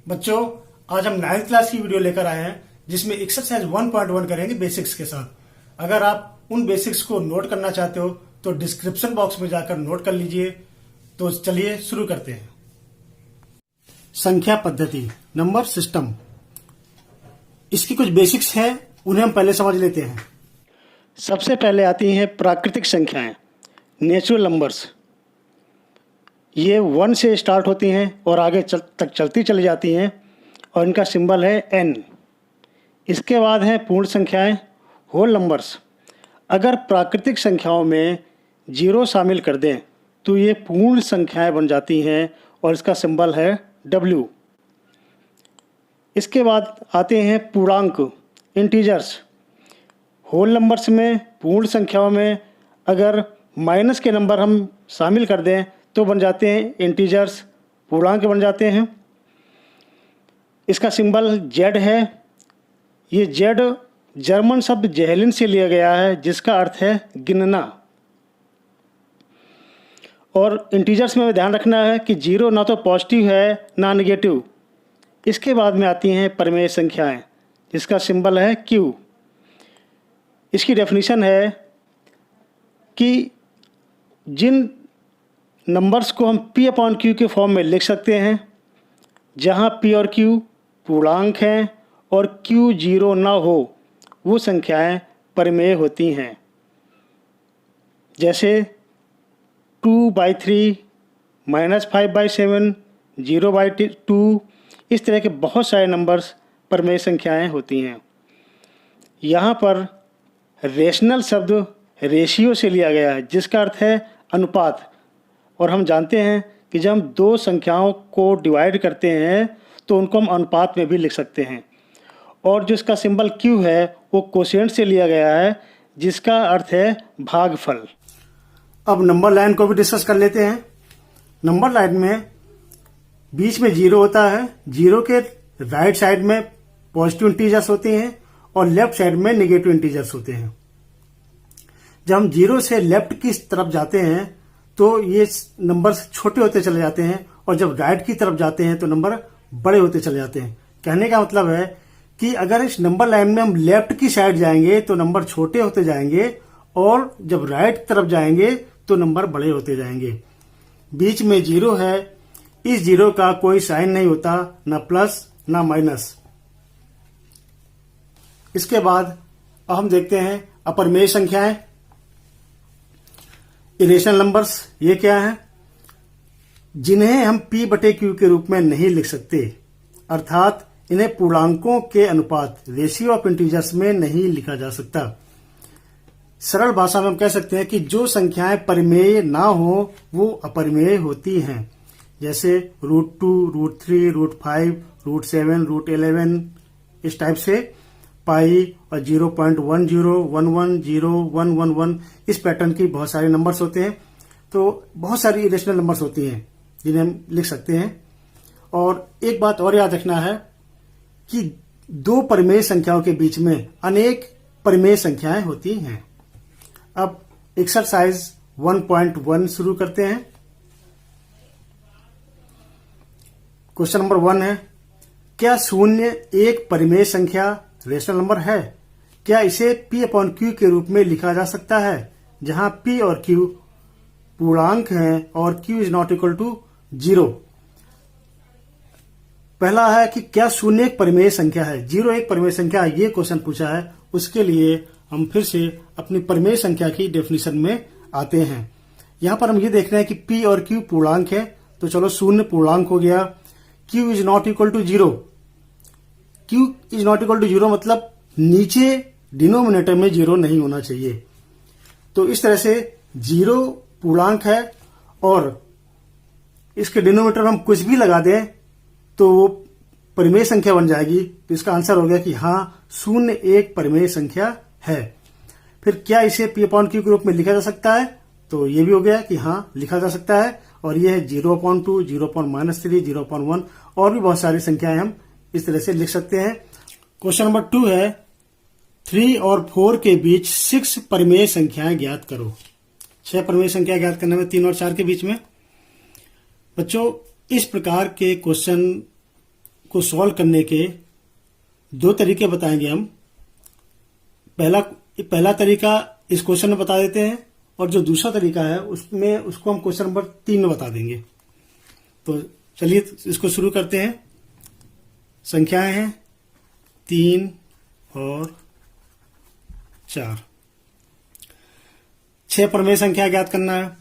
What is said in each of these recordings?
बच्चों, आज हम 9th क्लास की वीडियो लेकर आए हैं जिसमें एक्सरसाइज 1.1 करेंगे बेसिक्स के साथ। अगर आप उन बेसिक्स को नोट करना चाहते हो तो डिस्क्रिप्शन बॉक्स में जाकर नोट कर लीजिए। तो चलिए शुरू करते हैं। संख्या पद्धति, नंबर सिस्टम, इसकी कुछ बेसिक्स हैं, उन्हें हम पहले समझ लेते हैं। सबसे पहले आती हैं प्राकृतिक संख्याएं, नेचुरल नंबर्स। ये 1 से स्टार्ट होती हैं और आगे तक चलती चली जाती हैं और इनका सिंबल है n। इसके बाद हैं पूर्ण संख्याएं, होल नंबर्स। अगर प्राकृतिक संख्याओं में 0 शामिल कर दें तो ये पूर्ण संख्याएं बन जाती हैं और इसका सिंबल है w। इसके बाद आते हैं पूर्णांक, इंटीजर्स। होल नंबर्स में, पूर्ण संख्याओं में अगर माइनस के नंबर हम शामिल कर दें तो बन जाते हैं इंटीजर्स, पूर्णांक बन जाते हैं। इसका सिंबल Z है। ये Z जर्मन शब्द जेहलिन से लिया गया है जिसका अर्थ है गिनना। और इंटीजर्स में ध्यान रखना है कि 0 ना तो पॉजिटिव है ना नेगेटिव। इसके बाद में आती हैं परिमेय संख्याएं जिसका सिंबल है Q। इसकी डेफिनेशन है कि जिन नंबर्स को हम P/Q के फॉर्म में लिख सकते हैं, जहां P और Q पूर्णांक हैं और Q 0 ना हो, वो संख्याएं परिमेय होती हैं। जैसे 2/3, -5/7, 0/2, इस तरह के बहुत सारे नंबर्स परिमेय संख्याएं होती हैं। यहाँ पर रेशनल शब्द रेशियो से लिया गया है जिसका अर्थ है अनुपात। और हम जानते हैं कि जब हम दो संख्याओं को डिवाइड करते हैं तो उनको हम अनुपात में भी लिख सकते हैं। और जो इसका सिंबल Q है वो कोशेंट से लिया गया है जिसका अर्थ है भागफल। अब नंबर लाइन को भी डिस्कस कर लेते हैं। नंबर लाइन में बीच में 0 होता है। 0 के राइट साइड में पॉजिटिव इंटीजर्स होते हैं और लेफ्ट साइड में नेगेटिव इंटीजर्स होते हैं। जब हम 0 से लेफ्ट की तरफ जाते हैं तो ये नंबर्स छोटे होते चले जाते हैं और जब राइट की तरफ जाते हैं तो नंबर बड़े होते चले जाते हैं। कहने का मतलब है कि अगर इस नंबर लाइन में हम लेफ्ट की साइड जाएंगे तो नंबर छोटे होते जाएंगे और जब राइट तरफ जाएंगे तो नंबर बड़े होते जाएंगे। बीच में 0 है, इस 0 का कोई साइन नहीं होता, ना प्लस ना माइनस। इसके बाद अब हम देखते हैं अपरिमेय संख्याएं, इरेशनल नंबर्स। ये क्या है? जिन्हें हम P/Q के रूप में नहीं लिख सकते, अर्थात इन्हें पूर्णांकों के अनुपात, रेशियो ऑफ इंटीजर्स में नहीं लिखा जा सकता। सरल भाषा में हम कह सकते हैं कि जो संख्याएं परिमेय ना हो वो अपरिमेय होती हैं। जैसे √2, √3, √5, √7, √11, इस टाइप से पाई और 0.10, 11, 0, 111, इस पैटर्न की बहुत सारे नंबर्स होते हैं। तो बहुत सारी इरेशनल नंबर्स होती हैं जिन्हें हम लिख सकते हैं। और एक बात और याद रखना है कि दो परिमेय संख्याओं के बीच में अनेक परिमेय संख्याएं होती हैं। अब एक्सरसाइज 1.1 शुरू करते हैं। क्वेश्चन नंबर 1 है, क्या 0 एक परिमेय संख्या रेशनल नंबर है? क्या इसे P/Q के रूप में लिखा जा सकता है जहां P और Q पूर्णांक हैं और Q is not equal to 0? पहला है कि क्या 0 एक परिमेय संख्या है? 0 एक परिमेय संख्या, ये क्वेश्चन पूछा है। उसके लिए हम फिर से अपनी परिमेय संख्या की डेफिनेशन में आते हैं। यहां पर हम ये देख रहे हैं कि P और Q पूर्णांक है, तो चलो 0 पूर्णांक हो गया। Q is not equal to 0। Q is not equal to 0 मतलब नीचे डिनोमिनेटर में 0 नहीं होना चाहिए। तो इस तरह से 0 पूर्णांक है और इसके डिनोमिनेटर में हम कुछ भी लगा दें तो वो परिमेय संख्या बन जाएगी। तो इसका आंसर हो गया कि हाँ, 0 एक परिमेय संख्या है। फिर क्या इसे P/Q के रूप में लिखा जा सकता है? तो ये भी हो गया कि हाँ, लिखा जा सकता है। और ये है 0.2, 0.-3, 0.1 और भी बहुत सारी संख्याएं हम इस तरह से लिख सकते हैं। क्वेश्चन नंबर 2 है, 3 और 4 के बीच 6 परिमेय संख्याएं ज्ञात करो। 6 परिमेय संख्या ज्ञात करने में 3 और 4 के बीच में। बच्चों, इस प्रकार के क्वेश्चन को सॉल्व करने के दो तरीके बताएंगे हम। पहला तरीका इस क्वेश्चन में बता देते हैं और जो दूसरा तरीका है उसको हम क्वेश्चन नंबर 3 में बता देंगे। तो चलिए इसको शुरू करते हैं। संख्याएं हैं 3 और 4। 6 प्रमेय संख्या ज्ञात करना है।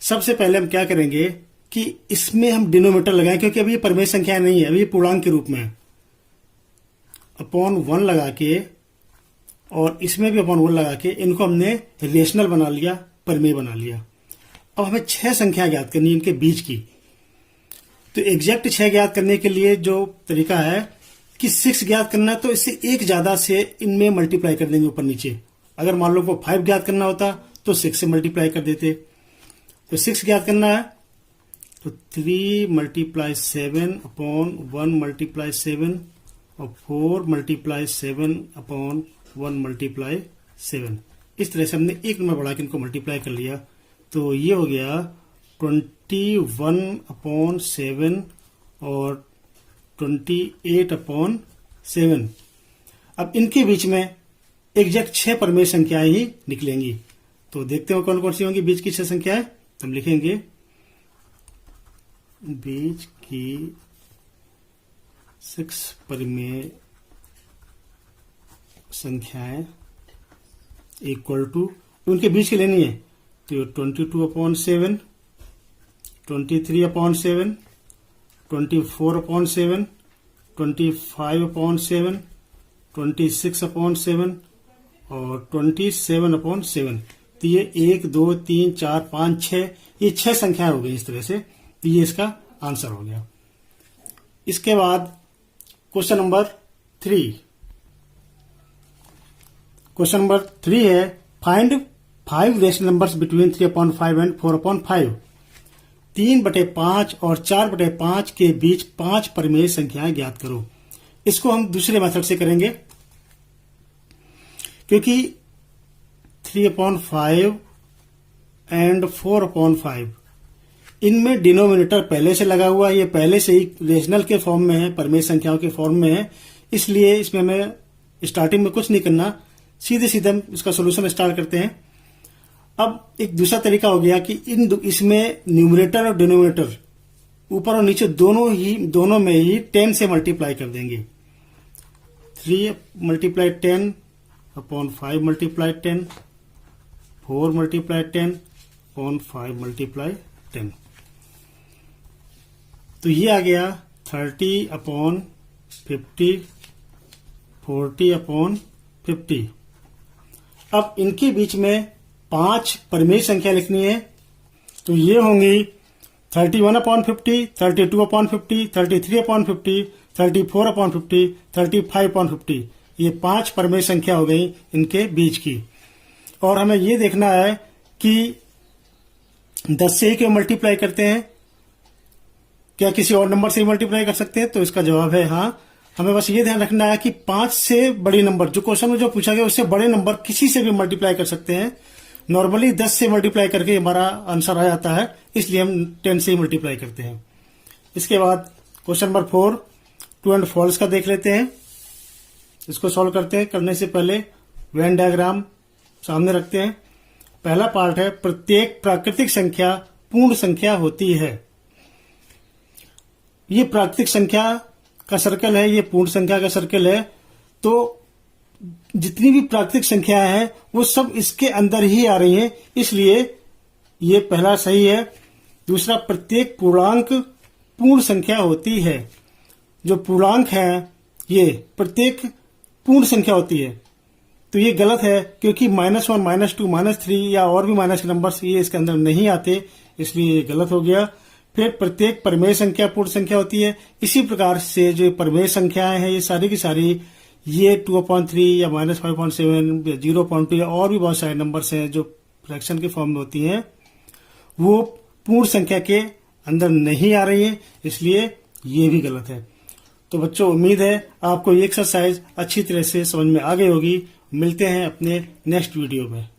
सबसे पहले हम क्या करेंगे कि इसमें हम डिनोमिनेटर लगाएं, क्योंकि अभी ये प्रमेय संख्या नहीं है, अभी ये पूर्णांक के रूप में है। अपॉन 1 लगा के और इसमें भी अपॉन 1 लगा के इनको हमने रेशनल बना लिया, प्रमेय बना लिया। अब हमें 6 संख्या ज्ञात करनी है इनके बीच की। तो एग्जैक्ट 6 ज्ञात करने के लिए जो तरीका है कि 6 ज्ञात करना है तो इससे एक ज्यादा से इनमें मल्टीप्लाई कर देंगे ऊपर नीचे। अगर मान लो को 5 ज्ञात करना होता तो 6 से मल्टीप्लाई कर देते। तो 6 ज्ञात करना है तो 3 × 7 अपॉन 1 × 7 और 4 × 7 अपॉन 1 × 7। इस तरह से हमने एक नंबर बढ़ा के इनको मल्टीप्लाई कर लिया। तो ये हो गया 21/7 और 28/7। अब इनके बीच में एग्जैक्ट 6 प्रमेय संख्याएं ही निकलेंगी। तो देखते हो कौन कौन सी होंगी बीच की 6 संख्याएं। हम लिखेंगे बीच की 6 प्रमेय संख्याएं इक्वल टू उनके बीच की लेनी है। तो 22/7, 23/7, 24/7, 25/7, 26/7 और 27/7। तो ये 1, 2, 3, 4, 5, 6 ये 6 संख्याएं हो गई इस तरह से। तो ये इसका आंसर हो गया। इसके बाद क्वेश्चन नंबर 3। क्वेश्चन नंबर 3 है find 5 rational numbers between 3/5 and 4/5। 3/5 और 4/5 के बीच 5 प्रमेय संख्याएं ज्ञात करो। इसको हम दूसरे मेथड से करेंगे, क्योंकि 3/5 एंड 4/5 इनमें डिनोमिनेटर पहले से लगा हुआ है। ये पहले से ही रेशनल के फॉर्म में है, प्रमेय संख्याओं के फॉर्म में है। इसलिए इसमें हमें स्टार्टिंग में कुछ नहीं करना, सीधे सीधे हम इसका सोल्यूशन स्टार्ट करते हैं। अब एक दूसरा तरीका हो गया कि इसमें न्यूमरेटर और डिनोमिनेटर ऊपर और नीचे दोनों में ही 10 से मल्टीप्लाई कर देंगे। 3 × 10 अपॉन 5 × 10, 4 × 10 अपॉन 5 × 10। तो ये आ गया 30/50, 40/50। अब इनके बीच में 5 प्रमेय संख्या लिखनी है। तो ये होंगी 31/50, 32/50, 33/50, 34/50, 35/50। ये 5 प्रमेय संख्या हो गई इनके बीच की। और हमें ये देखना है कि 10 से ही क्यों मल्टीप्लाई करते हैं, क्या किसी और नंबर से ही मल्टीप्लाई कर सकते हैं? तो इसका जवाब है हाँ। हमें बस ये ध्यान रखना है कि 5 से बड़ी नंबर, जो क्वेश्चन में जो पूछा गया उससे बड़े नंबर किसी से भी मल्टीप्लाई कर सकते हैं। नॉर्मली 10 से मल्टीप्लाई करके हमारा आंसर आ जाता है, इसलिए हम 10 से ही मल्टीप्लाई करते हैं। इसके बाद question number 4 true and false का देख लेते हैं। इसको सॉल्व करते हैं। करने से पहले वेन डायग्राम सामने रखते हैं। पहला पार्ट है प्रत्येक प्राकृतिक संख्या पूर्ण संख्या होती है। ये प्राकृतिक संख्या का सर्कल है, ये पूर्ण संख्या का सर्कल है। तो जितनी भी प्राकृतिक संख्या है वो सब इसके अंदर ही आ रही हैं, इसलिए ये पहला सही है। दूसरा, प्रत्येक पूर्णांक पूर्ण संख्या होती है। जो पूर्णांक है ये प्रत्येक पूर्ण संख्या होती है। तो ये गलत है, क्योंकि -1, -2, -3 या और भी माइनस नंबर्स ये इसके अंदर नहीं आते, इसलिए ये गलत हो गया। फिर प्रत्येक प्रमेय संख्या पूर्ण संख्या होती है। इसी प्रकार से जो प्रमेय संख्याएं हैं ये सारी की सारी ये 2/3 या -5.7 या 0.2 या और भी बहुत सारे नंबर्स हैं जो फ्रैक्शन के फॉर्म में होती हैं, वो पूर्ण संख्या के अंदर नहीं आ रही हैं, इसलिए ये भी गलत है। तो बच्चों, उम्मीद है आपको ये एक्सरसाइज अच्छी तरह से समझ में आ गई होगी। मिलते हैं अपने नेक्स्ट वीडियो में।